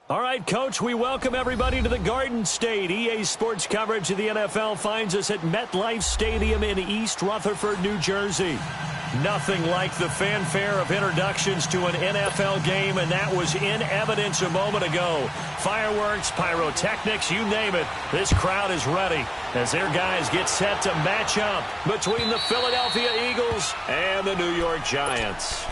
All right, Coach, we welcome everybody to the Garden State. EA Sports coverage of the NFL finds us at MetLife Stadium in East Rutherford, New Jersey. Nothing like the fanfare of introductions to an NFL game, and that was in evidence a moment ago. Fireworks, pyrotechnics, you name it. This crowd is ready as their guys get set to match up between the Philadelphia Eagles and the New York Giants.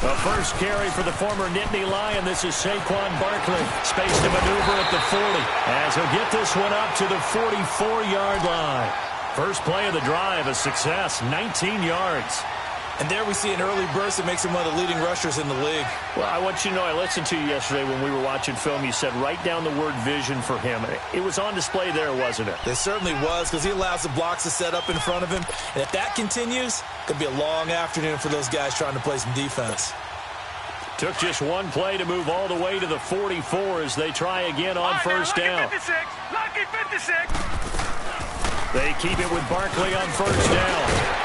The first carry for the former Nittany Lion. This is Saquon Barkley. Space to maneuver at the 40 as he'll get this one up to the 44-yard line. First play of the drive, a success, 19 yards. And there we see an early burst that makes him one of the leading rushers in the league. Well, I want you to know, I listened to you yesterday when we were watching film. You said write down the word vision for him. It was on display there, wasn't it? It certainly was, because he allows the blocks to set up in front of him. And if that continues, it could be a long afternoon for those guys trying to play some defense. Took just one play to move all the way to the 44 as they try again on first down. Lucky 56. They keep it with Barkley on first down.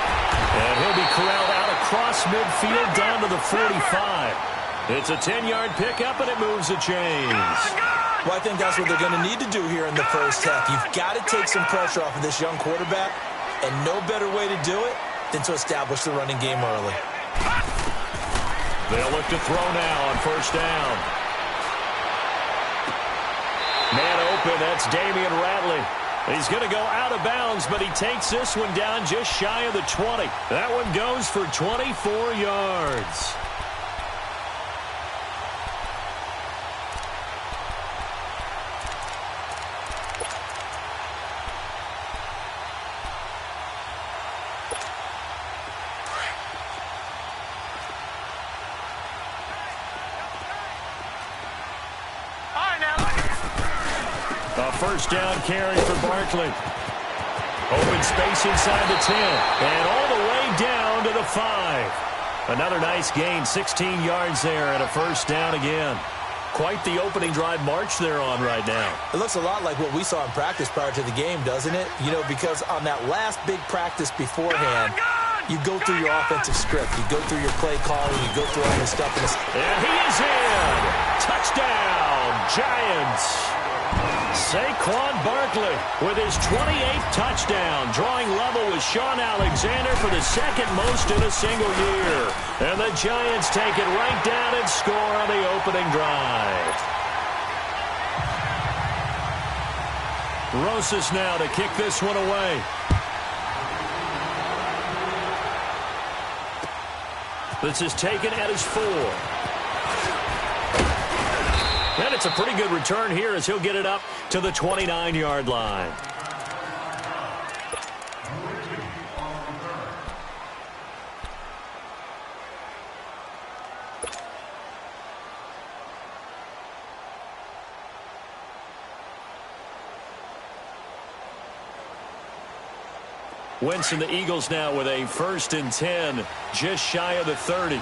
And he'll be corralled out across midfield down to the 45. It's a 10-yard pickup, and it moves the chains. Well, I think that's what they're going to need to do here in the first half. You've got to take some pressure off of this young quarterback, and no better way to do it than to establish the running game early. They'll look to throw now on first down. Man open, that's Damian Ratley. He's going to go out of bounds, but he takes this one down just shy of the 20. That one goes for 24 yards. A first down carry for Barkley. Open space inside the 10. And all the way down to the 5. Another nice gain, 16 yards there, and a first down again. Quite the opening drive march they're on right now. It looks a lot like what we saw in practice prior to the game, doesn't it? You know, because on that last big practice beforehand, you go through your offensive script. You go through your play calling. You go through all this stuff. And he is in. Touchdown, Giants. Saquon Barkley with his 28th touchdown, drawing level with Sean Alexander for the second most in a single year. And the Giants take it right down and score on the opening drive. Rosas now to kick this one away. This is taken at his 4. And it's a pretty good return here as he'll get it up to the 29-yard line. Wentz and the Eagles now with a 1st and 10, just shy of the 30.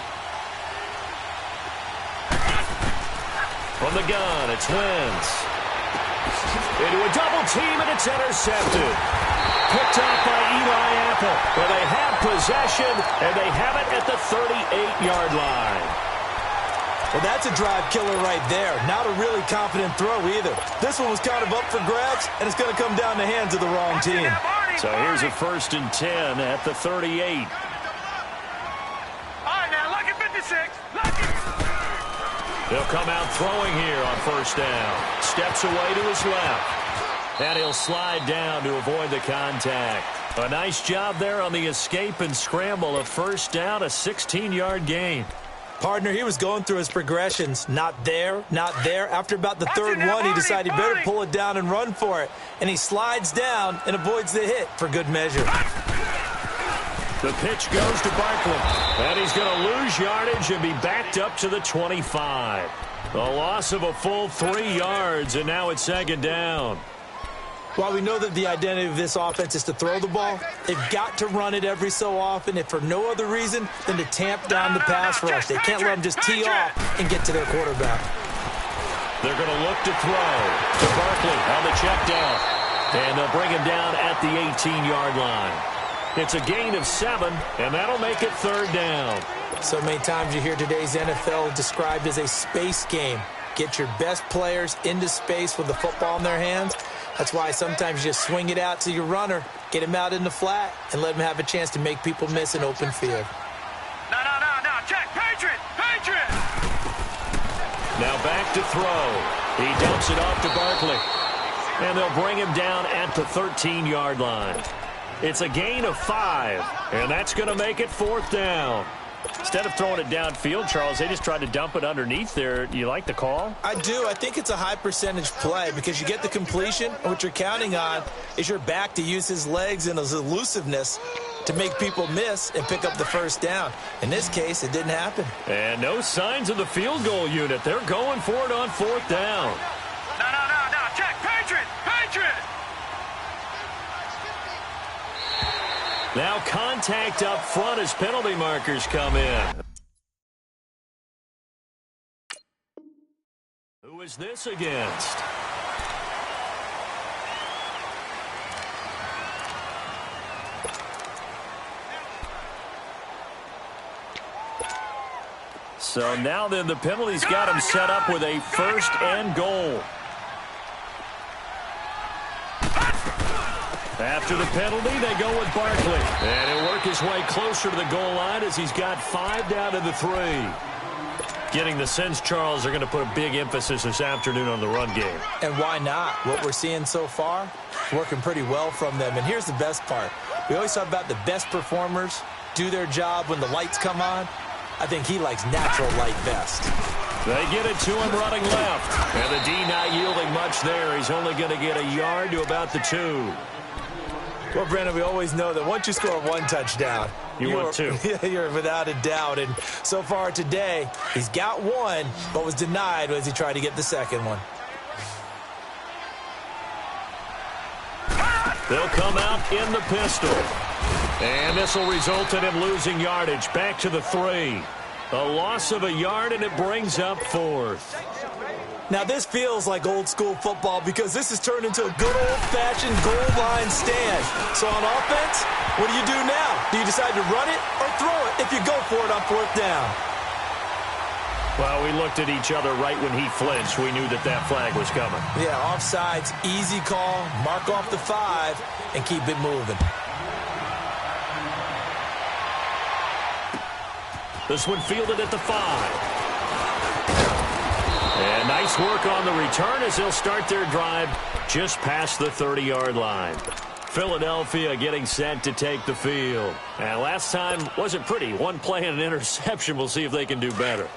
From the gun, it's Wentz. Into a double team, and it's intercepted. Picked off by Eli Apple. Where they have possession, and they have it at the 38-yard line. Well, that's a drive killer right there. Not a really confident throw either. This one was kind of up for grabs, and it's going to come down the hands of the wrong team. So here's a 1st and 10 at the 38. All right, now, lucky 56. Lucky. He'll come out throwing here on first down. Steps away to his left. And he'll slide down to avoid the contact. A nice job there on the escape and scramble. A first down, a 16-yard gain. Partner, he was going through his progressions. Not there, not there. After about the third one, he decided he better pull it down and run for it. And he slides down and avoids the hit for good measure. The pitch goes to Barkley. And he's going to lose yardage and be backed up to the 25. A loss of a full 3 yards, and now it's second down. While we know that the identity of this offense is to throw the ball, they've got to run it every so often, if for no other reason than to tamp down the pass rush. They can't let them just tee off and get to their quarterback. They're going to look to throw to Barkley on the check down. And they'll bring him down at the 18-yard line. It's a gain of 7, and that'll make it third down. So many times you hear today's NFL described as a space game. Get your best players into space with the football in their hands. That's why sometimes you just swing it out to your runner, get him out in the flat, and let him have a chance to make people miss an open field. No. Check. Patriot. Now back to throw. He dumps it off to Barkley. And they'll bring him down at the 13-yard line. It's a gain of 5, and that's going to make it fourth down. Instead of throwing it downfield, Charles, they just tried to dump it underneath there. Do you like the call? I do. I think it's a high percentage play because you get the completion, and what you're counting on is your back to use his legs and his elusiveness to make people miss and pick up the first down. In this case, it didn't happen. And no signs of the field goal unit. They're going for it on fourth down. No. Check. Patriot. Now contact up front as penalty markers come in. Who is this against? So now then the penalty's got him set up with a first and goal. After the penalty, they go with Barkley. And he'll work his way closer to the goal line as he's got 5 down to the 3. Getting the sense, Charles, they're going to put a big emphasis this afternoon on the run game. And why not? What we're seeing so far, working pretty well from them. And here's the best part. We always talk about the best performers do their job when the lights come on. I think he likes natural light best. They get it to him running left. And the D not yielding much there. He's only going to get a yard to about the 2. Well, Brandon, we always know that once you score 1 touchdown, you want 2. You're without a doubt. And so far today, he's got 1, but was denied as he tried to get the second one. They'll come out in the pistol. And this will result in him losing yardage. Back to the 3. A loss of a yard, and it brings up 4th. Now, this feels like old-school football because this has turned into a good old-fashioned goal line stand. So on offense, what do you do now? Do you decide to run it or throw it if you go for it on 4th down? Well, we looked at each other right when he flinched. We knew that that flag was coming. Yeah, offsides, easy call, mark off the 5, and keep it moving. This one fielded at the 5. And nice work on the return as they'll start their drive just past the 30-yard line. Philadelphia getting set to take the field. And last time wasn't pretty. 1 play and an interception. We'll see if they can do better.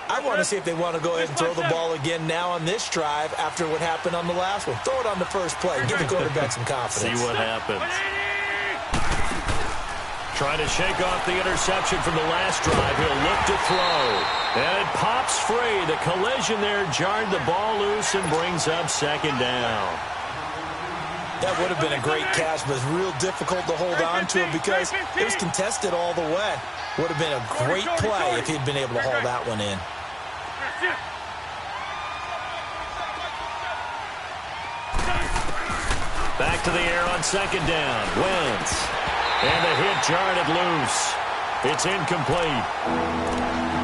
I want to see if they want to go ahead and throw the ball again now on this drive after what happened on the last one. Throw it on the first play. Give the quarterback some confidence. See what happens. Trying to shake off the interception from the last drive. He'll look to throw. And it pops free. The collision there jarred the ball loose and brings up second down. That would have been a great catch, but it's real difficult to hold on to it because it was contested all the way. Would have been a great play if he'd been able to haul that one in. Back to the air on second down. Wentz. And the hit jarred it loose. It's incomplete.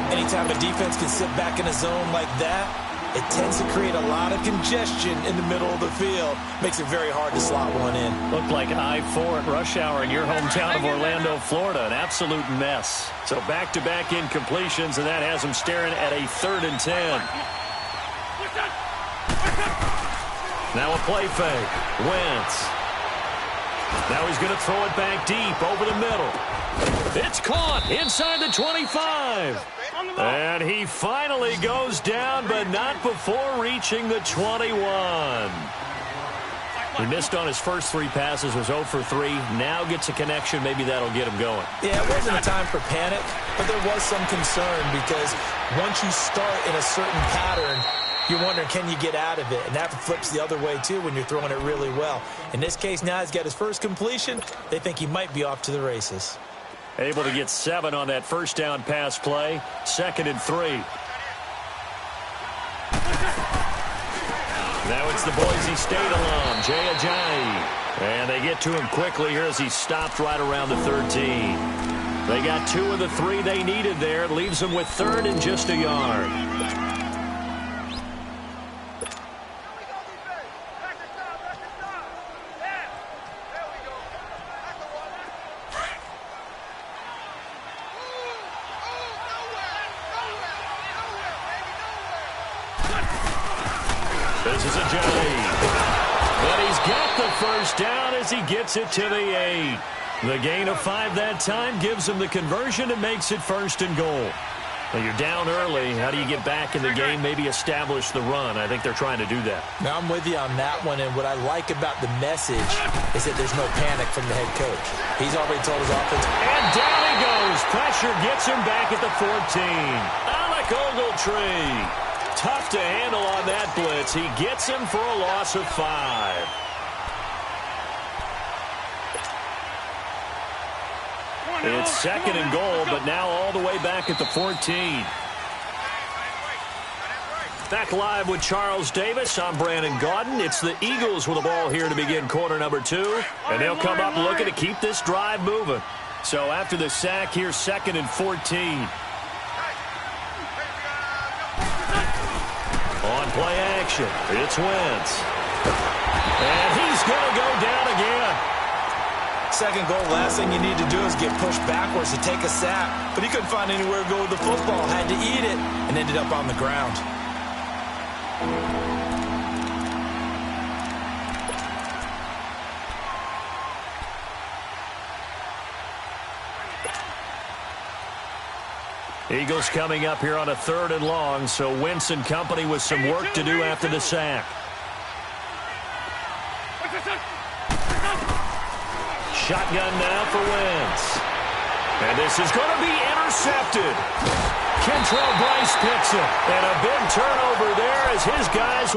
Anytime a defense can sit back in a zone like that, it tends to create a lot of congestion in the middle of the field. Makes it very hard to slot one in. Looked like I-4 at rush hour in your hometown of Orlando, Florida. An absolute mess. So back-to-back incompletions, and that has them staring at a 3rd and 10. Now a play fake. Wentz. Now he's going to throw it back deep over the middle. It's caught inside the 25. And he finally goes down, but not before reaching the 21. He missed on his first 3 passes, was 0 for 3. Now gets a connection. Maybe that'll get him going. Yeah, it wasn't a time for panic, but there was some concern because once you start in a certain pattern, you're wondering, can you get out of it? And that flips the other way, too, when you're throwing it really well. In this case, now he's got his first completion. They think he might be off to the races. Able to get 7 on that first down pass play. 2nd and 3. Now it's the Boise State alum, Jay Ajayi. And they get to him quickly here as he stopped right around the 13. They got 2 of the 3 they needed there. It leaves them with 3rd and just a yard. This is Ajayi. But he's got the first down as he gets it to the 8. The gain of 5 that time gives him the conversion and makes it 1st and goal. Well, you're down early. How do you get back in the game, maybe establish the run? I think they're trying to do that. Now, I'm with you on that one, and what I like about the message is that there's no panic from the head coach. He's already told his offense. And down he goes. Pressure gets him back at the 14. Alec Ogletree. Tough to handle on that blitz. He gets him for a loss of 5. It's 2nd and goal, but now all the way back at the 14. Back live with Charles Davis. I'm Brandon Gaudin. It's the Eagles with the ball here to begin quarter number 2. And they'll come up looking to keep this drive moving. So after the sack, here's 2nd and 14. On play action, it's Wentz. And he's going to go down again. 2nd goal, last thing you need to do is get pushed backwards to take a sack. But he couldn't find anywhere to go with the football, had to eat it, and ended up on the ground. Eagles coming up here on a 3rd and long, so Wentz and company with some work to do after the sack. Shotgun now for Wentz. And this is going to be intercepted. Kentrell Bryce picks it. And a big turnover there as his guys...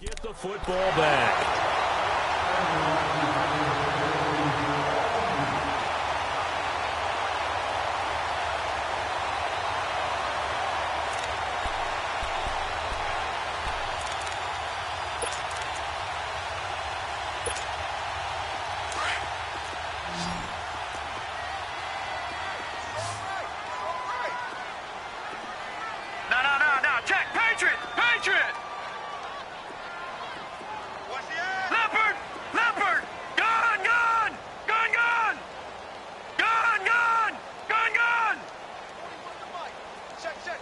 Get the football back. No. Check. Patriot. Leopard. Gun.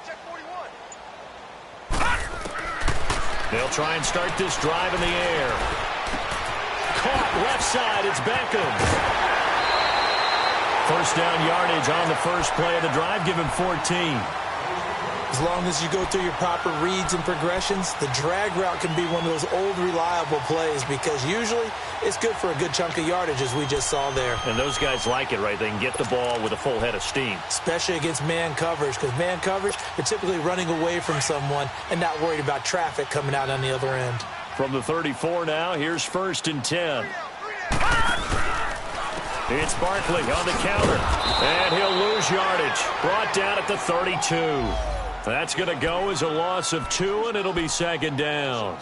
Check 41. They'll try and start this drive in the air. Caught left side. It's Beckham. First down yardage on the first play of the drive. Give him 14. As long as you go through your proper reads and progressions, the drag route can be one of those old reliable plays because usually it's good for a good chunk of yardage, as we just saw there. And those guys like it, right? They can get the ball with a full head of steam. Especially against man coverage, because man coverage, they're typically running away from someone and not worried about traffic coming out on the other end. From the 34 now, here's 1st and 10. It's Barkley on the counter, and he'll lose yardage. Brought down at the 32. That's going to go as a loss of 2, and it'll be 2nd down.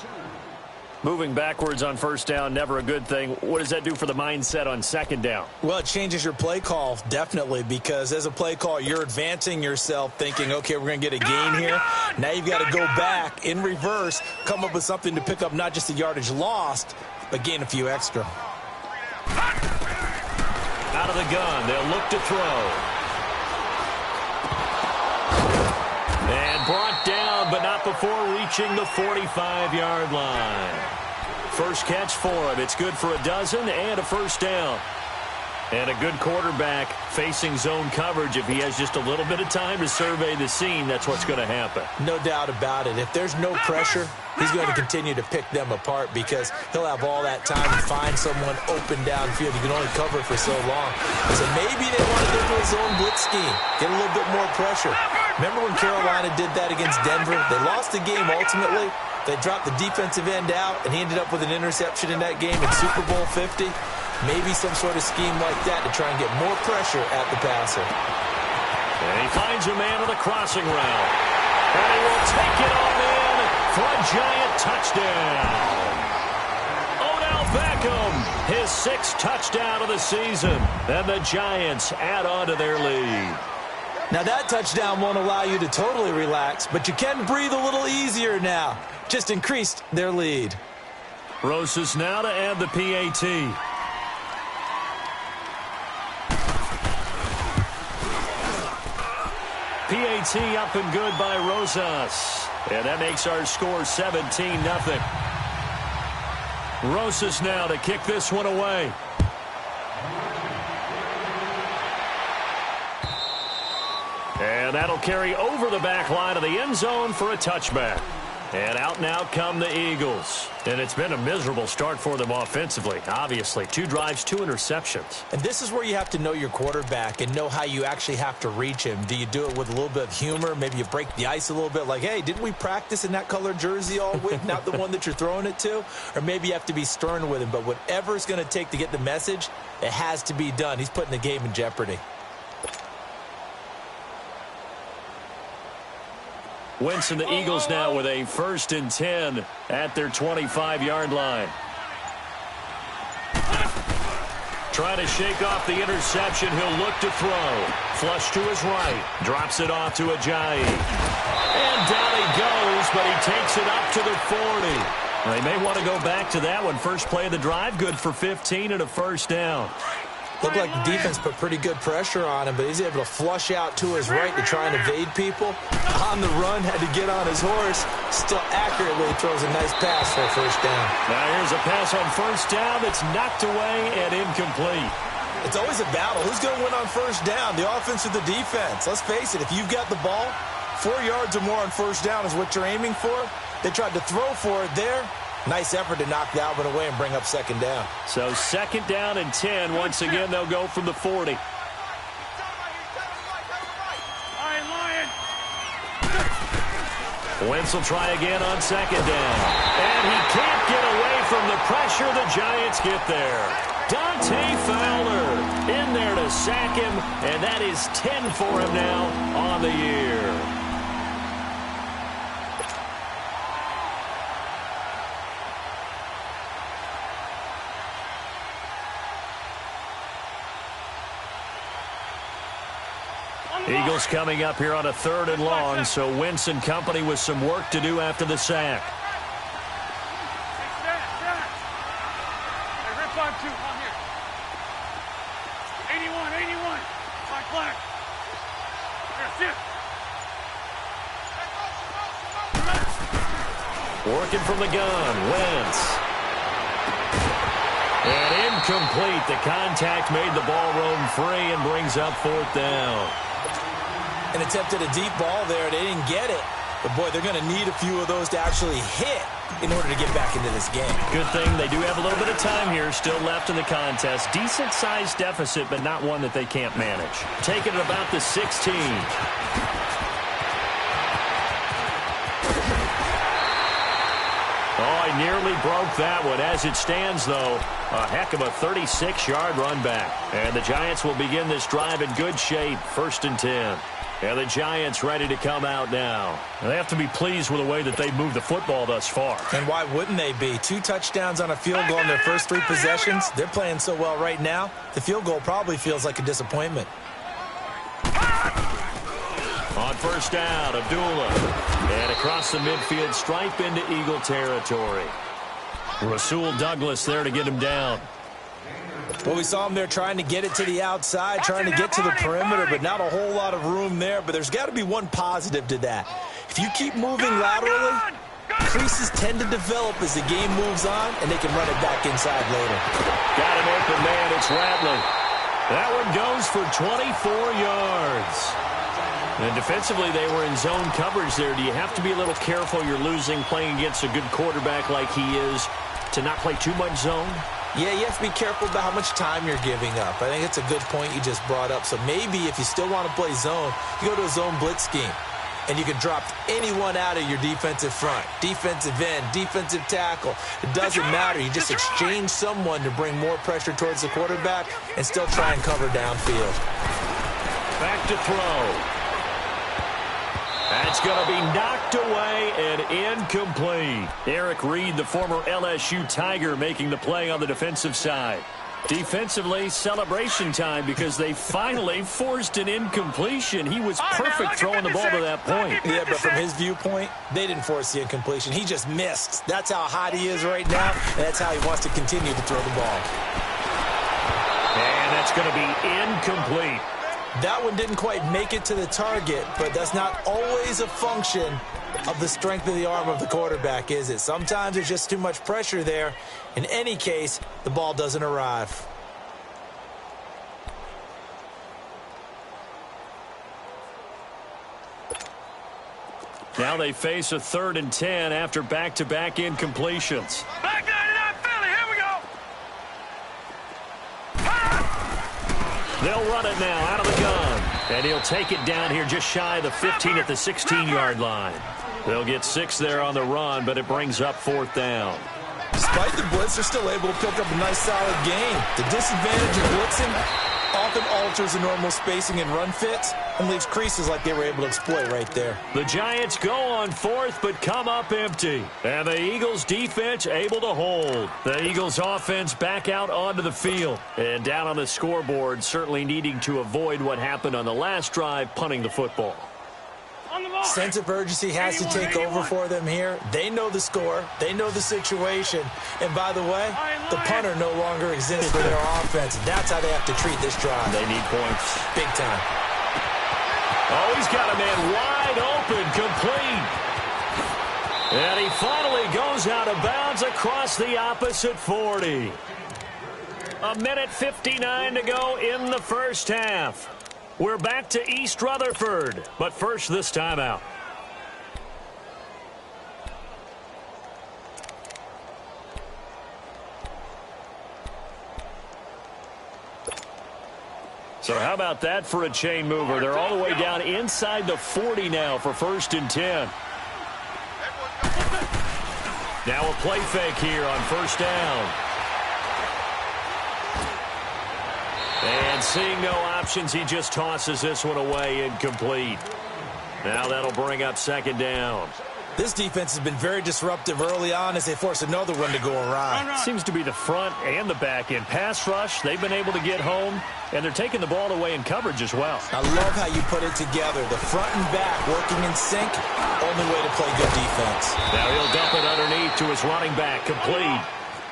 Moving backwards on first down, never a good thing. What does that do for the mindset on second down? Well, it changes your play call, definitely, because as a play call, you're advancing yourself thinking, okay, we're going to get a gain here. Now you've got to go back in reverse, come up with something to pick up not just the yardage lost, but gain a few extra. Out of the gun, they'll look to throw. And brought down, but not before reaching the 45-yard line. First catch for him. It's good for a dozen and a first down. And a good quarterback facing zone coverage. If he has just a little bit of time to survey the scene, that's what's going to happen. No doubt about it. If there's no pressure, he's going to continue to pick them apart because he'll have all that time to find someone open downfield. He can only cover for so long. So maybe they want to go to a zone blitz scheme, get a little bit more pressure. Remember when Carolina did that against Denver? They lost the game ultimately. They dropped the defensive end out, and he ended up with an interception in that game in Super Bowl 50. Maybe some sort of scheme like that to try and get more pressure at the passer. And he finds a man on the crossing route. And he will take it on in for a giant touchdown. Odell Beckham, his 6th touchdown of the season. And the Giants add on to their lead. Now that touchdown won't allow you to totally relax, but you can breathe a little easier now. Just increased their lead. Rosas now to add the PAT. PAT up and good by Rosas. And that makes our score 17-0. Rosas now to kick this one away. And that'll carry over the back line of the end zone for a touchback. And out now come the Eagles. And it's been a miserable start for them offensively, obviously. 2 drives, 2 interceptions. And this is where you have to know your quarterback and know how you actually have to reach him. Do you do it with a little bit of humor? Maybe you break the ice a little bit like, hey, didn't we practice in that colored jersey all week? Not the one that you're throwing it to? Or maybe you have to be stern with him. But whatever it's going to take to get the message, it has to be done. He's putting the game in jeopardy. Winston, the Eagles now with a 1st and 10 at their 25-yard line. Trying to shake off the interception. He'll look to throw. Flush to his right. Drops it off to Ajayi. And down he goes, but he takes it up to the 40. They may want to go back to that one. First play of the drive, good for 15 and a first down. Looked like the defense put pretty good pressure on him, but he's able to flush out to his right to try and evade people. On the run, had to get on his horse. Still accurately throws a nice pass for a first down. Now here's a pass on first down that's knocked away and incomplete. It's always a battle. Who's going to win on first down, the offense or the defense? Let's face it, if you've got the ball, 4 yards or more on first down is what you're aiming for. They tried to throw for it there. Nice effort to knock Dalvin away and bring up second down. So 2nd down and 10. Once again, they'll go from the 40. Wentz will try again on 2nd down. And he can't get away from the pressure. The Giants get there. Dante Fowler in there to sack him. And that is 10 for him now on the year. Eagles coming up here on a 3rd and long, so Wentz and company with some work to do after the sack. Working from the gun, Wentz. And incomplete. The contact made the ball roam free and brings up 4th down. And attempted a deep ball there. They didn't get it. But, boy, they're going to need a few of those to actually hit in order to get back into this game. Good thing they do have a little bit of time here still left in the contest. Decent-sized deficit, but not one that they can't manage. Taking it about the 16. Oh, he nearly broke that one. As it stands, though, a heck of a 36-yard run back. And the Giants will begin this drive in good shape, 1st and 10. And the Giants ready to come out now. They have to be pleased with the way that they've moved the football thus far. And why wouldn't they be? 2 touchdowns on a field goal in their first 3 possessions. They're playing so well right now, the field goal probably feels like a disappointment. On first down, Abdullah. And across the midfield stripe into Eagle territory. Rasul Douglas there to get him down. Well, we saw him there trying to get it to the outside, trying to get to the perimeter, but not a whole lot of room there. But there's got to be one positive to that. If you keep moving laterally, creases tend to develop as the game moves on, and they can run it back inside later. Got an open man. It's Ratley. That one goes for 24 yards. And defensively, they were in zone coverage there. Do you have to be a little careful? You're losing playing against a good quarterback like he is to not play too much zone? Yeah, you have to be careful about how much time you're giving up. I think it's a good point you just brought up. So maybe if you still want to play zone, you go to a zone blitz scheme. And you can drop anyone out of your defensive front. Defensive end, defensive tackle. It doesn't matter. You just exchange someone to bring more pressure towards the quarterback and still try and cover downfield. Back to throw. That's going to be knocked away and incomplete. Eric Reed, the former LSU Tiger, making the play on the defensive side. Defensively, celebration time because they finally forced an incompletion. He was perfect throwing the ball to that point. Yeah, but from his viewpoint, they didn't force the incompletion. He just missed. That's how hot he is right now, and that's how he wants to continue to throw the ball. And that's going to be incomplete. That one didn't quite make it to the target, but that's not always a function of the strength of the arm of the quarterback, is it? Sometimes there's just too much pressure there. In any case, the ball doesn't arrive. Now they face a 3rd and 10 after back-to-back incompletions. Back 99 Philly, here we go. They'll run it now out of the gun. And he'll take it down here just shy of the 15 at the 16-yard line. They'll get 6 there on the run, but it brings up 4th down. Despite the blitz, they're still able to pick up a nice, solid gain. The disadvantage of blitzing often alters the normal spacing and run fits and leaves creases like they were able to exploit right there. The Giants go on 4th, but come up empty. And the Eagles' defense able to hold. The Eagles' offense back out onto the field. And down on the scoreboard, certainly needing to avoid what happened on the last drive, punting the football. Sense of urgency has to take over for them here. They know the score. They know the situation. And by the way, the punter no longer exists for their offense. That's how they have to treat this drive. They need points. Big time. Oh, he's got a man wide open, complete. And he finally goes out of bounds across the opposite 40. 1:59 to go in the first half. We're back to East Rutherford, but first this timeout. So how about that for a chain mover? They're all the way down inside the 40 now for 1st and 10. Now a play fake here on 1st down. And seeing no options, he just tosses this one away, incomplete. Now that'll bring up 2nd down. This defense has been very disruptive early on as they force another one to go awry. Seems to be the front and the back end. Pass rush, they've been able to get home, and they're taking the ball away in coverage as well. I love how you put it together. The front and back working in sync, only way to play good defense. Now he'll dump it underneath to his running back, complete.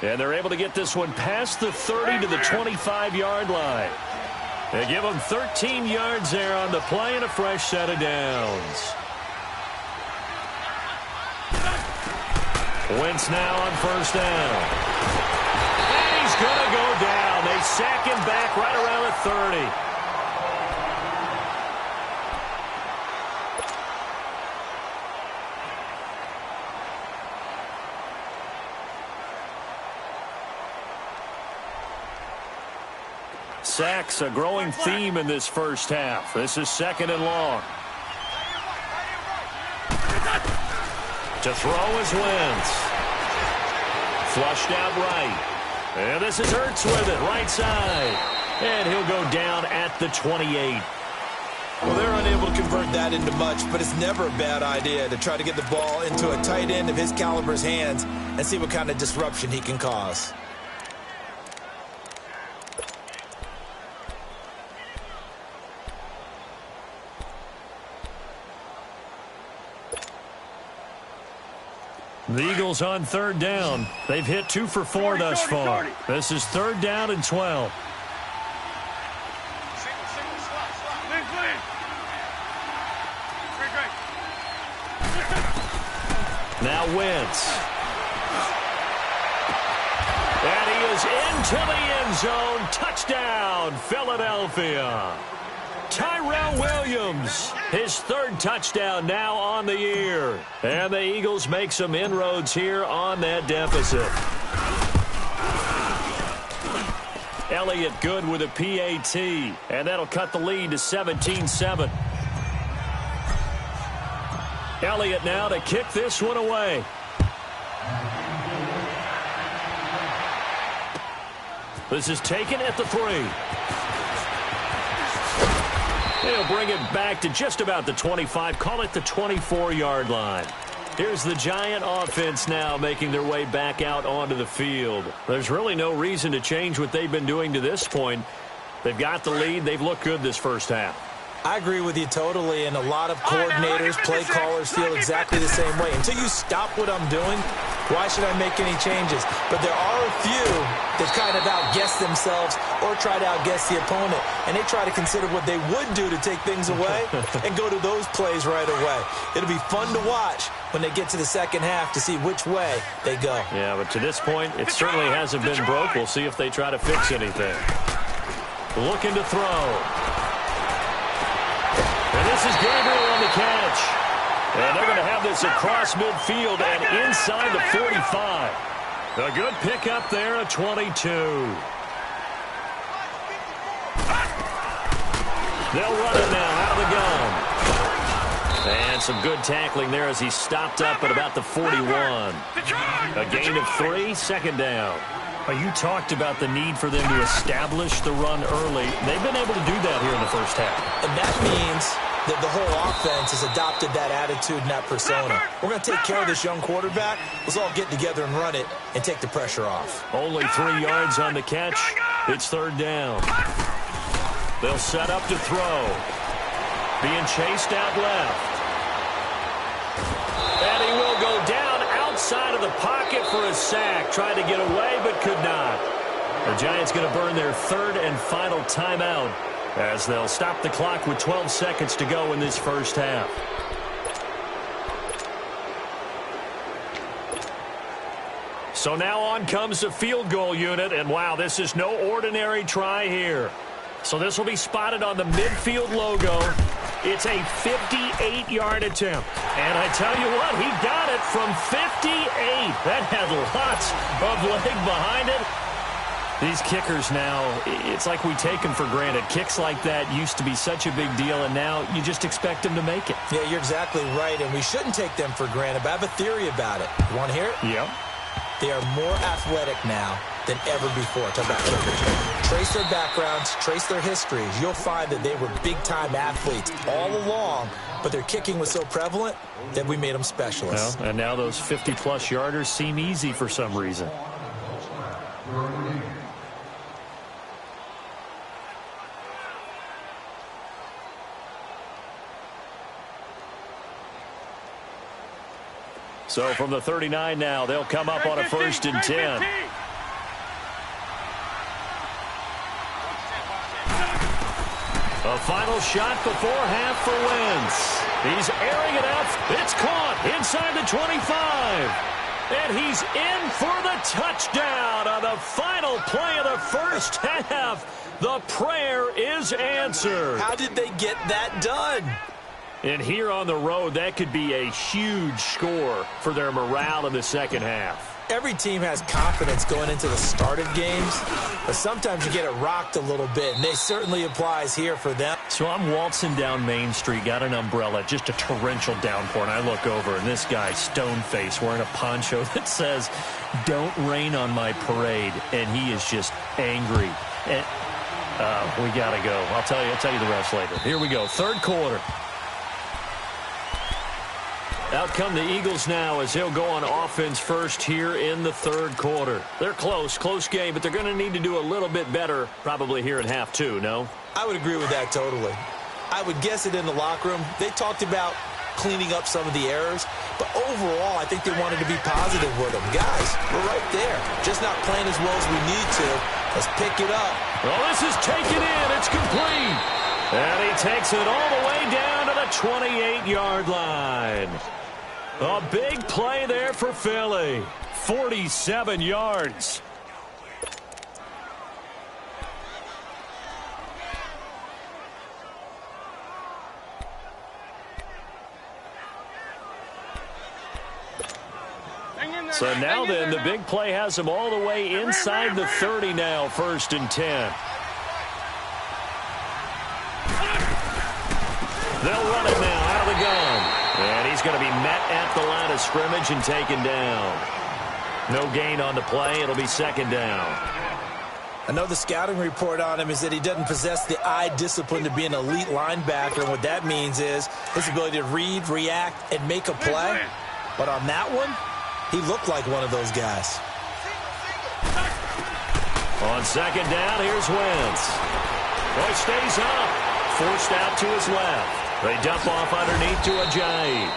And they're able to get this one past the 30 to the 25-yard line. They give them 13 yards there on the play and a fresh set of downs. Wentz now on 1st down. And he's going to go down. They sack him back right around the 30. Sacks, a growing theme in this first half. This is 2nd and long. To throw is Wentz. Flushed out right. And this is Ertz with it, right side. And he'll go down at the 28. Well, they're unable to convert convert that into much, but it's never a bad idea to try to get the ball into a tight end of his caliber's hands and see what kind of disruption he can cause. The Eagles on third down. They've hit 2 for 4 thus far. This is third down and 12. Now Wentz. And he is into the end zone. Touchdown, Philadelphia. Tyrell Williams, his third touchdown now on the year. And the Eagles make some inroads here on that deficit. Elliott good with a PAT, and that'll cut the lead to 17-7. Elliott now to kick this one away. This is taken at the 3. They'll bring it back to just about the 25, call it the 24-yard line. Here's the Giant offense now making their way back out onto the field. There's really no reason to change what they've been doing to this point. They've got the lead. They've looked good this first half. I agree with you totally, and a lot of coordinators, play callers feel exactly the same way. Until you stop what I'm doing, why should I make any changes? But there are a few that kind of outguess themselves or try to outguess the opponent, and they try to consider what they would do to take things away and go to those plays right away. It'll be fun to watch when they get to the second half to see which way they go. Yeah, but to this point, it certainly hasn't been broke. We'll see if they try to fix anything. Looking to throw. And this is Gabriel on the catch. And they're going to have this across midfield and inside the 45. A good pickup there at 22. They'll run it now out of the gun. And some good tackling there as he stopped up at about the 41. A gain of 3, second down. You talked about the need for them to establish the run early. They've been able to do that here in the first half. And that means that the whole offense has adopted that attitude and that persona. We're going to take care of this young quarterback. Let's all get together and run it and take the pressure off. Only 3 yards on the catch. It's third down. They'll set up to throw. Being chased out left. And he will go down outside of the pocket for a sack. Tried to get away but could not. The Giants going to burn their third and final timeout as they'll stop the clock with 12 seconds to go in this first half. So now on comes the field goal unit, and wow, this is no ordinary try here. So this will be spotted on the midfield logo. It's a 58-yard attempt. And I tell you what, he got it from 58. That had lots of leg behind it. These kickers now, it's like we take them for granted. Kicks like that used to be such a big deal, and now you just expect them to make it. Yeah, you're exactly right, and we shouldn't take them for granted, but I have a theory about it. You want to hear it? Yep. They are more athletic now than ever before. Talk about kickers. Trace their backgrounds, trace their histories. You'll find that they were big-time athletes all along, but their kicking was so prevalent that we made them specialists. Well, and now those 50-plus yarders seem easy for some reason. So from the 39 now, they'll come up on a 1st and 10. A final shot before half for Wentz. He's airing it out. It's caught inside the 25. And he's in for the touchdown on the final play of the first half. The prayer is answered. How did they get that done? And here on the road, that could be a huge score for their morale in the second half. Every team has confidence going into the start of games, but sometimes you get it rocked a little bit, and it certainly applies here for them. So I'm waltzing down Main Street, got an umbrella, just a torrential downpour, and I look over, and this guy, stone-faced, wearing a poncho that says, "Don't rain on my parade," and he is just angry. And we got to go. I'll tell you the rest later. Here we go, third quarter. Out come the Eagles now as they'll go on offense first here in the third quarter. They're close game, but they're going to need to do a little bit better probably here in half two, no? I would agree with that totally. I would guess it in the locker room. They talked about cleaning up some of the errors, but overall, I think they wanted to be positive with them. Guys, we're right there. Just not playing as well as we need to. Let's pick it up. Well, this is taken in. It's complete. And he takes it all the way down to the 28-yard line. A big play there for Philly. 47 yards. So now then, the big play has them all the way inside the 30 now, 1st and 10. They'll run it now out of the gun. And he's going to be met at the line of scrimmage and taken down. No gain on the play. It'll be 2nd down. I know the scouting report on him is that he doesn't possess the eye discipline to be an elite linebacker. And what that means is his ability to read, react, and make a play. But on that one, he looked like one of those guys. On 2nd down, here's Wentz. Boy stays up. Forced out to his left. They dump off underneath to Ajayi.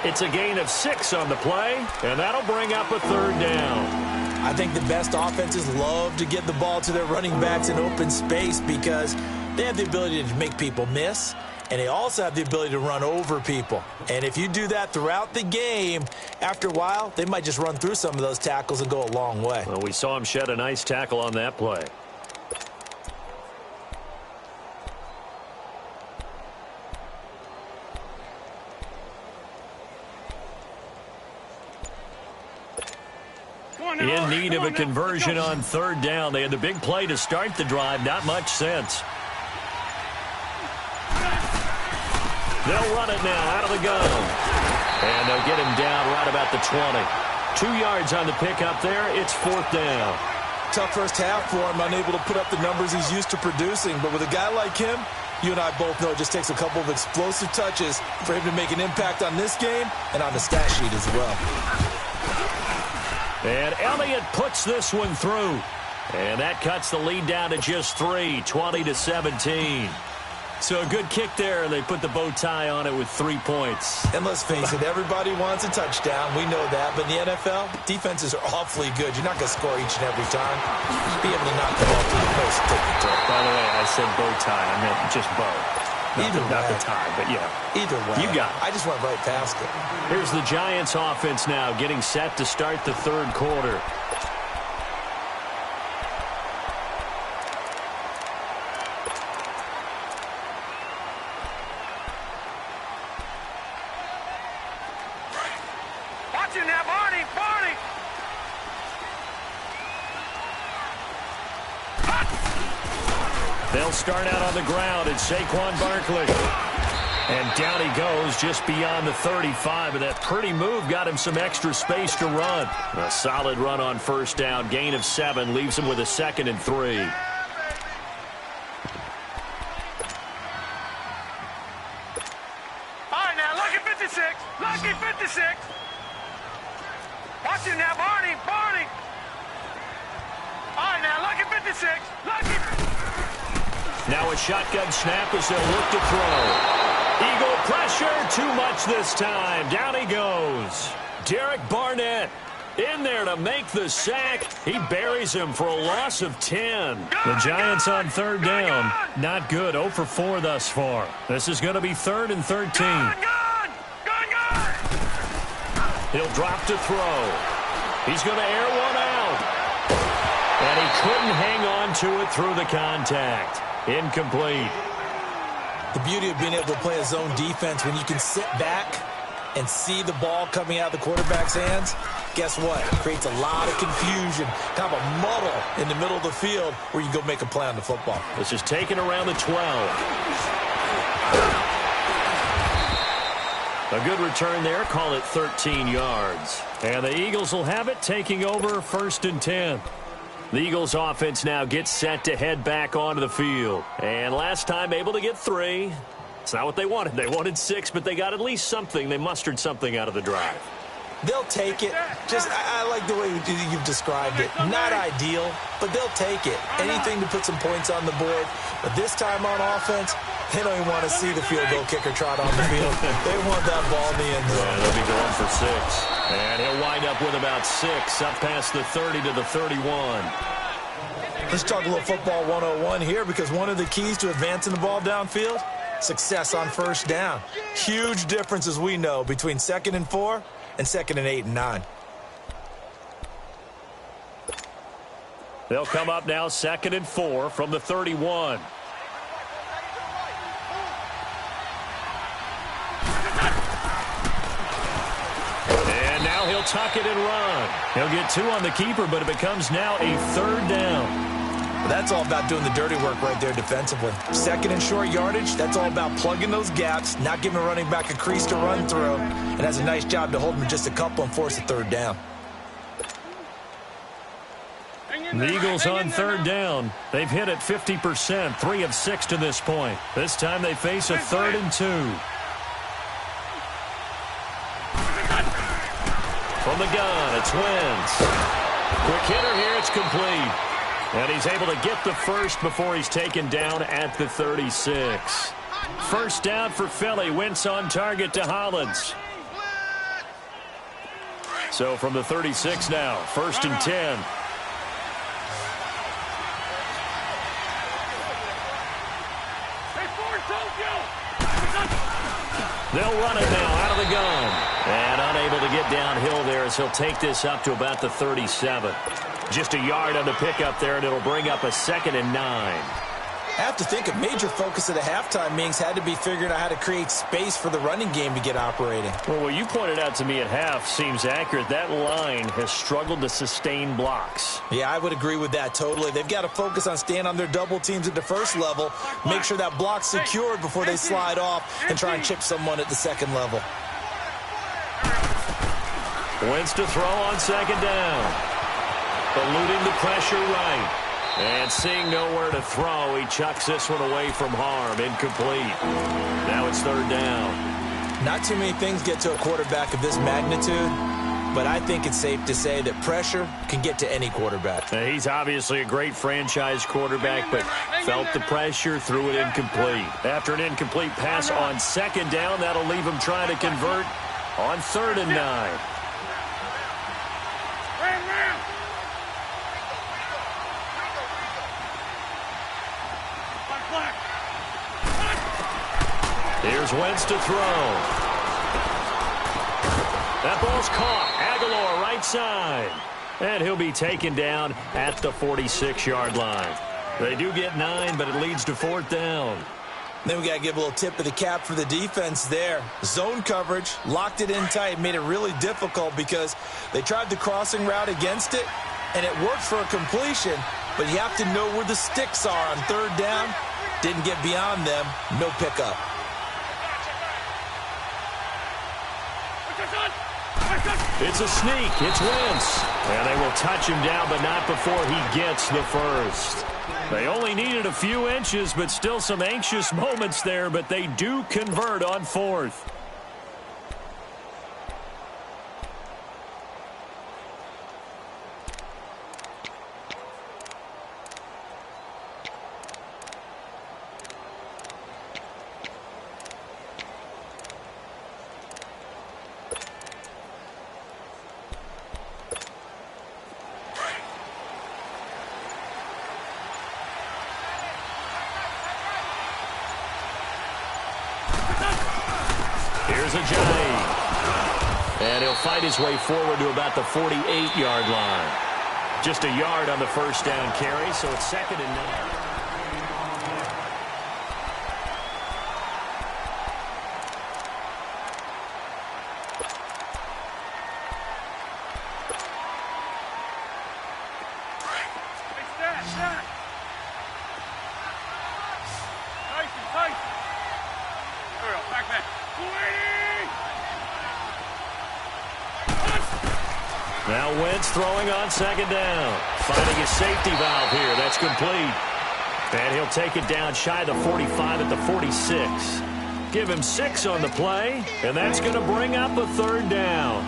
It's a gain of 6 on the play, and that'll bring up a 3rd down. I think the best offenses love to get the ball to their running backs in open space because they have the ability to make people miss, and they also have the ability to run over people. And if you do that throughout the game, after a while, they might just run through some of those tackles and go a long way. Well, we saw him shed a nice tackle on that play. In need of a conversion on 3rd down. They had the big play to start the drive. Not much sense. They'll run it now out of the gun. And they'll get him down right about the 20. 2 yards on the pickup there. It's 4th down. Tough first half for him, unable to put up the numbers he's used to producing. But with a guy like him, you and I both know it just takes a couple of explosive touches for him to make an impact on this game and on the stat sheet as well. And Elliott puts this one through. And that cuts the lead down to just 3, 20-17. So a good kick there. They put the bow tie on it with 3 points. And let's face it, everybody wants a touchdown. We know that. But in the NFL, defenses are awfully good. You're not going to score each and every time. Be able to knock the ball through the post and take the throw. By the way, I said bow tie. I meant just bow. Not the tie, but yeah. Either way. You got it. I just went right past it. Here's the Giants offense now getting set to start the 3rd quarter. Watching that, Barney! They'll start out on the ground. It's Saquon Barkley. And down he goes just beyond the 35. And that pretty move got him some extra space to run. A solid run on 1st down. Gain of 7 leaves him with a 2nd and 3. All right, now, lucky 56. Lucky 56. Watching that, Barney! All right, now, lucky 56. Lucky. Now a shotgun snap as they'll look to throw. Eagle pressure, too much this time. Down he goes. Derek Barnett in there to make the sack. He buries him for a loss of 10. The Giants on 3rd down. Not good. 0 for 4 thus far. This is going to be 3rd and 13. Gun! He'll drop to throw. He's going to air one out. And he couldn't hang on to it through the contact. Incomplete. The beauty of being able to play a zone defense when you can sit back and see the ball coming out of the quarterback's hands, guess what? It creates a lot of confusion, kind of a muddle in the middle of the field where you go make a play on the football. This is taken around the 12. A good return there. Call it 13 yards. And the Eagles will have it, taking over 1st and 10. The Eagles offense now gets set to head back onto the field. And last time able to get 3. It's not what they wanted. They wanted 6, but they got at least something. They mustered something out of the drive. They'll take it. I like the way you've described it. Not ideal, but they'll take it. Anything to put some points on the board. But this time on offense, they don't even want to see the field goal kicker trot on the field. They want that ball in the end zone. Yeah, they'll be going for 6. And he'll wind up with about 6, up past the 30 to the 31. Let's talk a little football 101 here, because one of the keys to advancing the ball downfield, success on first down. Huge difference, as we know, between 2nd and 4 and 2nd and 8 and 9. They'll come up now 2nd and 4 from the 31. And now he'll tuck it and run. He'll get 2 on the keeper, but it becomes now a 3rd down. That's all about doing the dirty work right there defensively. 2nd and short yardage, that's all about plugging those gaps, not giving a running back a crease to run through, and has a nice job to hold him just a couple and force a 3rd down. The Eagles on 3rd down. They've hit it 50%, 3 of 6 to this point. This time they face a 3rd and 2. From the gun, it's Wentz. Quick hitter here, it's complete. And he's able to get the first before he's taken down at the 36. First down for Philly. Wentz on target to Hollins. So from the 36 now, 1st and 10. They'll run it now out of the gun. And unable to get downhill there as he'll take this up to about the 37. Just a yard on the pickup there, and it'll bring up a 2nd and 9. I have to think a major focus of the halftime meetings had to be figuring out how to create space for the running game to get operating. Well, what you pointed out to me at half seems accurate. That line has struggled to sustain blocks. Yeah, I would agree with that totally. They've got to focus on staying on their double teams at the first level, make sure that block's secured before they slide off and try and chip someone at the 2nd level. Wentz to throw on 2nd down. Eluding the pressure right. And seeing nowhere to throw, he chucks this one away from harm. Incomplete. Now it's 3rd down. Not too many things get to a quarterback of this magnitude, but I think it's safe to say that pressure can get to any quarterback. Now, he's obviously a great franchise quarterback, but felt the pressure, threw it incomplete. After an incomplete pass on 2nd down, that'll leave him trying to convert on 3rd and 9. Here's Wentz to throw. That ball's caught. Aguilar right side. And he'll be taken down at the 46-yard line. They do get 9, but it leads to 4th down. Then we got to give a little tip of the cap for the defense there. Zone coverage, locked it in tight, made it really difficult because they tried the crossing route against it, and it worked for a completion, but you have to know where the sticks are on 3rd down. Didn't get beyond them, no pickup. It's a sneak. It's Wentz. And they will touch him down, but not before he gets the first. They only needed a few inches, but still some anxious moments there, but they do convert on 4th. Here's a J. And he'll fight his way forward to about the 48-yard line. Just a yard on the first down carry, so it's 2nd and 9. Now Wentz throwing on 2nd down. Finding his safety valve here. That's complete. And he'll take it down shy of the 45 at the 46. Give him 6 on the play, and that's going to bring up a 3rd down.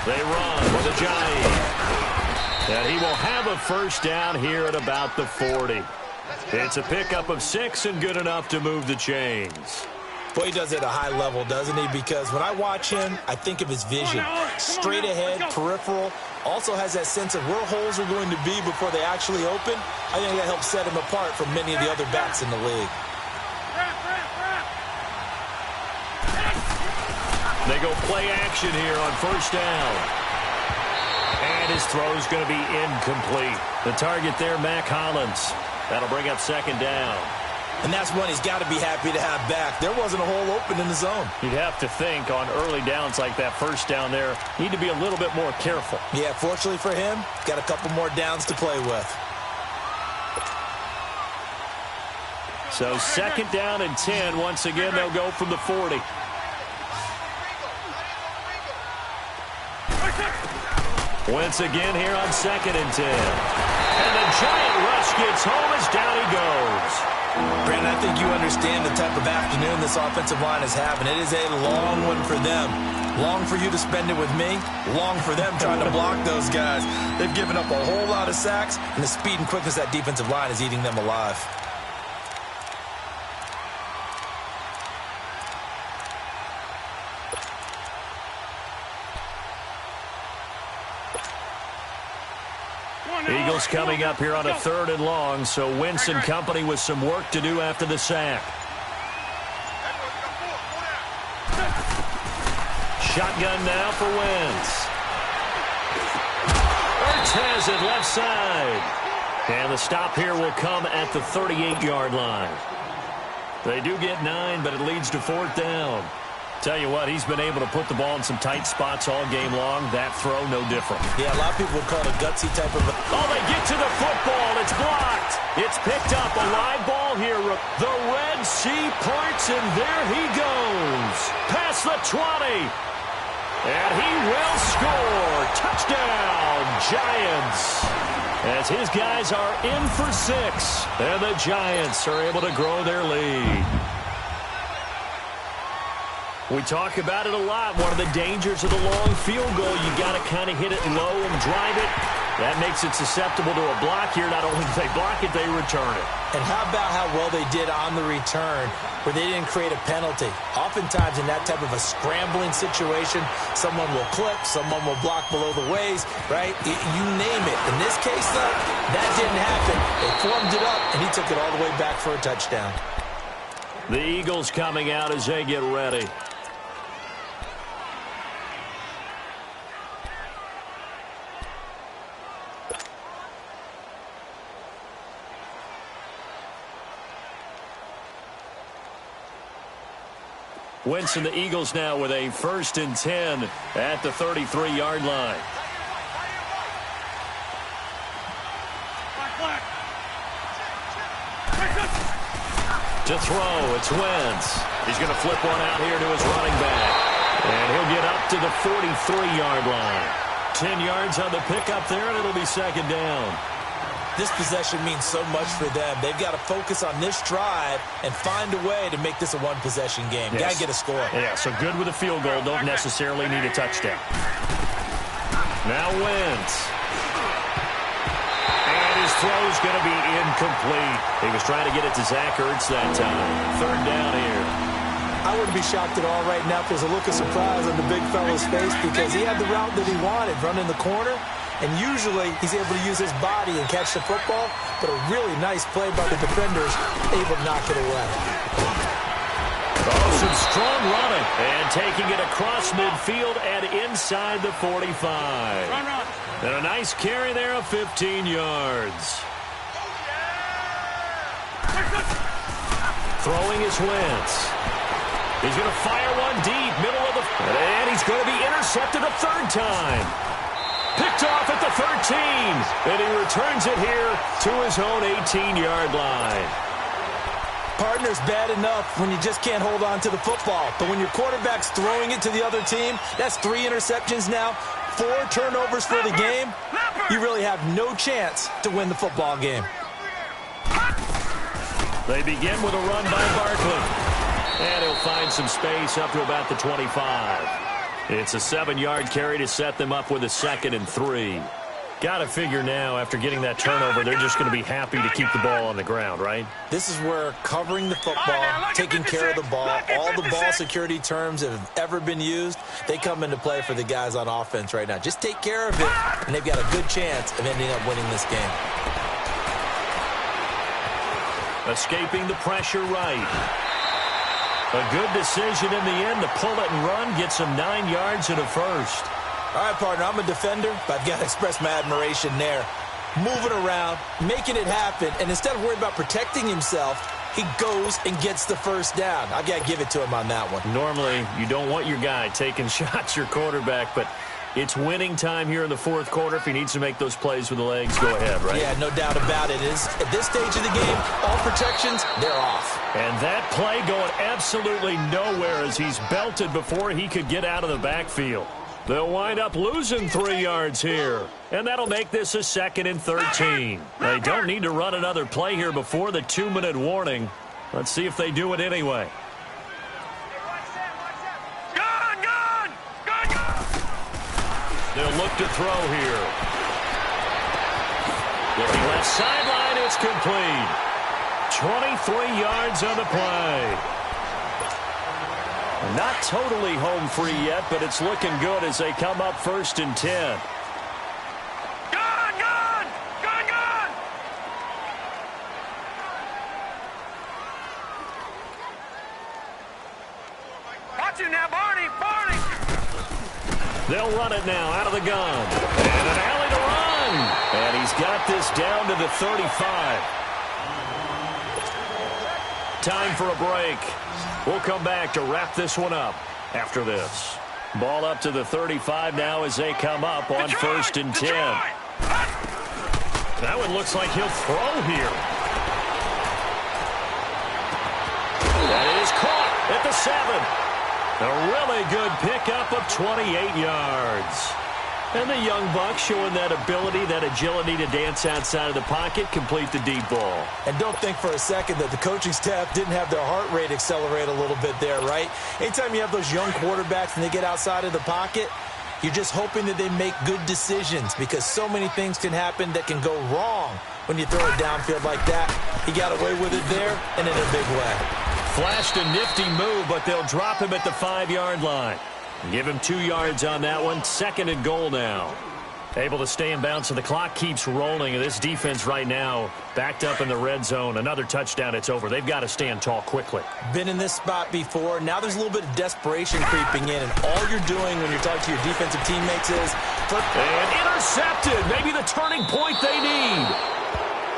They run with a giant. And he will have a 1st down here at about the 40. It's a pickup of 6 and good enough to move the chains. Boy, he does it at a high level, doesn't he? Because when I watch him, I think of his vision. Straight ahead, peripheral. Also has that sense of where holes are going to be before they actually open. I think that helps set him apart from many of the other backs in the league. They go play action here on 1st down. And his throw is going to be incomplete. The target there, Mac Hollins. That'll bring up 2nd down. And that's one he's got to be happy to have back. There wasn't a hole open in the zone. You'd have to think on early downs like that 1st down there, need to be a little bit more careful. Yeah, fortunately for him, got a couple more downs to play with. So 2nd down and 10. Once again, they'll go from the 40. Once again here on 2nd and 10. And the giant rush gets home as down he goes. Brandon, I think you understand the type of afternoon this offensive line is having. It is a long one for them. Long for you to spend it with me. Long for them trying to block those guys. They've given up a whole lot of sacks, and the speed and quickness of that defensive line is eating them alive. Eagles coming up here on a 3rd and long, so Wentz and company with some work to do after the sack. Shotgun now for Wentz. Ertz has it left side. And the stop here will come at the 38-yard line. They do get 9, but it leads to 4th down. Tell you what, he's been able to put the ball in some tight spots all game long. That throw, no different. Yeah, a lot of people would call it a gutsy type of... Oh, they get to the football. It's blocked. It's picked up. A live ball here. The Red Sea parts, and there he goes. Past the 20. And he will score. Touchdown, Giants. As his guys are in for 6. And the Giants are able to grow their lead. We talk about it a lot. One of the dangers of the long field goal, you got to kind of hit it low and drive it. That makes it susceptible to a block here. Not only do they block it, they return it. And how about how well they did on the return where they didn't create a penalty? Oftentimes in that type of a scrambling situation, someone will clip, someone will block below the waist, right? You name it. In this case, though, that didn't happen. They formed it up, and he took it all the way back for a touchdown. The Eagles coming out as they get ready. Wentz and the Eagles now with a 1st and 10 at the 33-yard line. To throw, it's Wentz. He's going to flip one out here to his running back. And he'll get up to the 43-yard line. 10 yards on the pickup there, and it'll be 2nd down. This possession means so much for them. They've got to focus on this drive and find a way to make this a one-possession game. Yes. Got to get a score. Yeah, so good with a field goal. Don't necessarily need a touchdown. Now Wentz. And his throw's going to be incomplete. He was trying to get it to Zach Ertz that time. 3rd down here. I wouldn't be shocked at all right now if there's a look of surprise on the big fella's face because he had the route that he wanted, running the corner. And usually he's able to use his body and catch the football, but a really nice play by the defenders, able to knock it away. Oh, some strong running. And taking it across midfield and inside the 45. And a nice carry there of 15 yards. Throwing is Wentz. He's going to fire one deep, middle of the... And he's going to be intercepted a 3rd time. Picked Picked off at the 13. And he returns it here to his own 18-yard line. Partner's bad enough when you just can't hold on to the football. But when your quarterback's throwing it to the other team, that's 3 interceptions now, 4 turnovers for the game. You really have no chance to win the football game. They begin with a run by Barkley. And he'll find some space up to about the 25. It's a 7-yard carry to set them up with a 2nd and 3. Got to figure now, after getting that turnover, they're just going to be happy to keep the ball on the ground, right? This is where covering the football, taking care of the ball, all the ball security terms that have ever been used, they come into play for the guys on offense right now. Just take care of it, and they've got a good chance of ending up winning this game. Escaping the pressure right. A good decision in the end to pull it and run, gets him 9 yards and a first. All right, partner, I'm a defender, but I've got to express my admiration there. Moving around, making it happen, and instead of worrying about protecting himself, he goes and gets the first down. I've got to give it to him on that one. Normally, you don't want your guy taking shots, your quarterback, but it's winning time here in the 4th quarter. If he needs to make those plays with the legs, go ahead, right? Yeah, no doubt about it. At this stage of the game, all protections, they're off. And that play going absolutely nowhere as he's belted before he could get out of the backfield. They'll wind up losing 3 yards here. And that'll make this a 2nd and 13. They don't need to run another play here before the 2-minute warning. Let's see if they do it anyway. They'll look to throw here. Looking left sideline, it's complete. 23 yards on the play. Not totally home free yet, but it's looking good as they come up 1st and 10. Gone! Watch him now, Barney! They'll run it now out of the gun. And an alley to run. And he's got this down to the 35. Time for a break. We'll come back to wrap this one up after this. Ball up to the 35 now as they come up on 1st and 10. That one looks like he'll throw here. That is caught at the 7. A really good pickup of 28 yards. And the young buck showing that ability, that agility to dance outside of the pocket, complete the deep ball. And don't think for a second that the coaching staff didn't have their heart rate accelerate a little bit there, right? Anytime you have those young quarterbacks and they get outside of the pocket, you're just hoping that they make good decisions because so many things can happen that can go wrong when you throw it downfield like that. He got away with it there and in a big way. Flashed a nifty move, but they'll drop him at the 5-yard line. Give him 2 yards on that one. 2nd and goal now. Able to stay in bounds, so the clock keeps rolling. And this defense right now backed up in the red zone. Another touchdown, it's over. They've got to stand tall quickly. Been in this spot before. Now there's a little bit of desperation creeping in. And all you're doing when you're talking to your defensive teammates is... And intercepted. Maybe the turning point they need.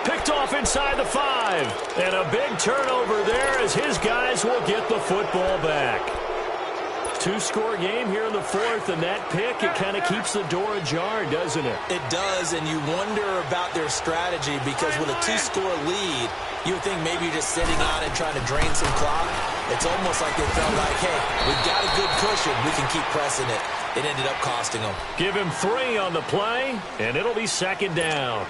Picked off inside the 5. And a big turnover there as his guys will get the football back. 2-score game here in the 4th, and that pick, it kind of keeps the door ajar, doesn't it? It does, and you wonder about their strategy because with a 2-score lead, you would think maybe you're just sitting on it trying to drain some clock. It's almost like they felt like, hey, we've got a good cushion. We can keep pressing it. It ended up costing them. Give him 3 on the play, and it'll be 2nd down.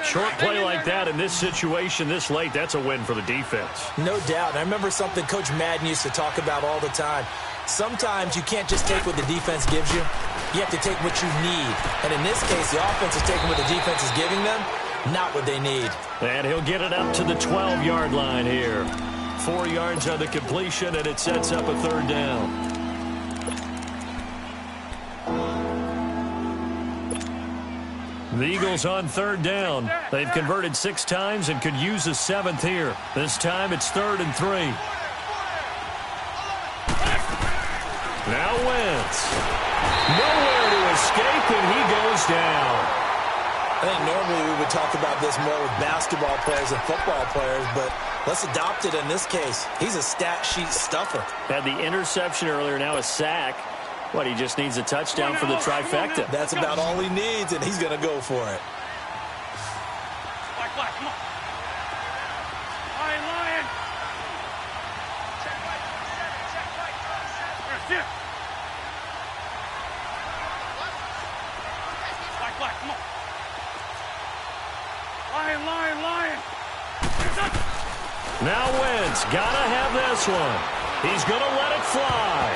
Short play like that in this situation this late, that's a win for the defense. No doubt. And I remember something Coach Madden used to talk about all the time. Sometimes you can't just take what the defense gives you. You have to take what you need. And in this case, the offense is taking what the defense is giving them, not what they need. And he'll get it up to the 12-yard line here. 4 yards on the completion, and it sets up a 3rd down. The Eagles on 3rd down. They've converted 6 times and could use a 7th here. This time it's 3rd and 3. Now Wentz. Nowhere to escape, and he goes down. I think normally we would talk about this more with basketball players and football players, but let's adopt it in this case. He's a stat sheet stuffer. Had the interception earlier, now a sack. What, he just needs a touchdown for the trifecta. That's about all he needs, and he's going to go for it. Black, come on. Lion. That's it. Black, come on. Lion. Now Wentz, gotta have this one. He's gonna let it fly.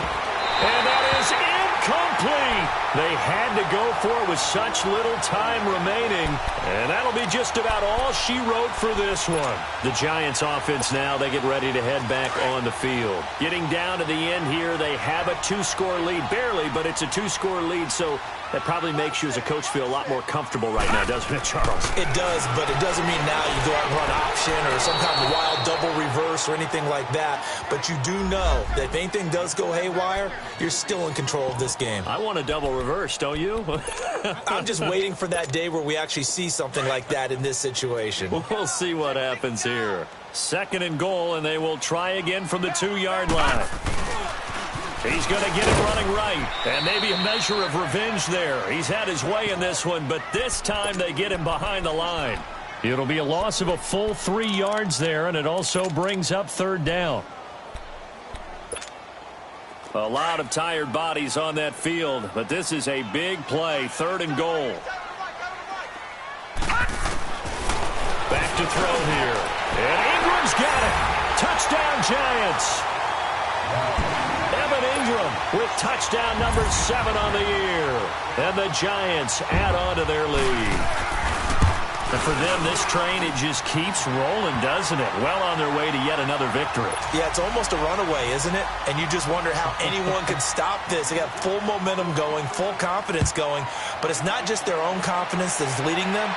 And that is incomplete. They had to go for it with such little time remaining. And that'll be just about all she wrote for this one. The Giants offense now, they get ready to head back on the field. Getting down to the end here, they have a 2-score lead. Barely, but it's a 2-score lead, so that probably makes you as a coach feel a lot more comfortable right now, doesn't it, Charles? It does, but it doesn't mean now you go out and run option or some kind of wild double reverse or anything like that. But you do know that if anything does go haywire, you're still in control of this game. I want a double reverse, don't you? I'm just waiting for that day where we actually see something like that in this situation. We'll see what happens here. 2nd and goal, and they will try again from the 2-yard line. He's going to get it running right, and maybe a measure of revenge there. He's had his way in this one, but this time they get him behind the line. It'll be a loss of a full 3 yards there, and it also brings up 3rd down. A lot of tired bodies on that field, but this is a big play, 3rd and goal. Back to throw here, and Ingram's got it. Touchdown, Giants. With touchdown number 7 on the year. And the Giants add on to their lead. And for them, this train, it just keeps rolling, doesn't it? Well on their way to yet another victory. Yeah, it's almost a runaway, isn't it? And you just wonder how anyone could stop this. They got full momentum going, full confidence going. But it's not just their own confidence that's leading them.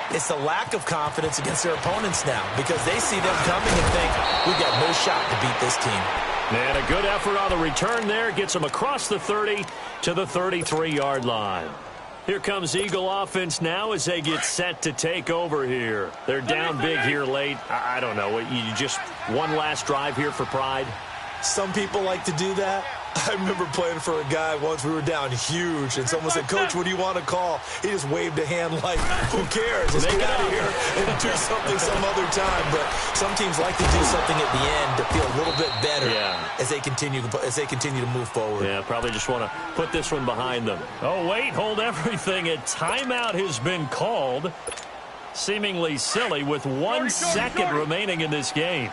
It's the lack of confidence against their opponents now because they see them coming and think, we've got no shot to beat this team. And a good effort on the return there. Gets them across the 30 to the 33-yard line. Here comes Eagle offense now as they get set to take over here. They're down big here late. I don't know. You just one last drive here for pride? Some people like to do that. I remember playing for a guy once. We were down huge, and someone said, Coach, what do you want to call? He just waved a hand like, who cares? Let's get out of here and do something some other time. But some teams like to do something at the end to feel a little bit better as they continue to move forward. Yeah, probably just want to put this one behind them. Oh, wait, hold everything. A timeout has been called. Seemingly silly with 1 second remaining in this game.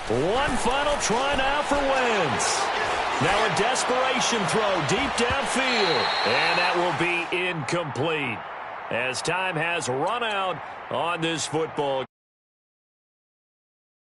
One final try now for Wentz. Now a desperation throw deep downfield. And that will be incomplete as time has run out on this football.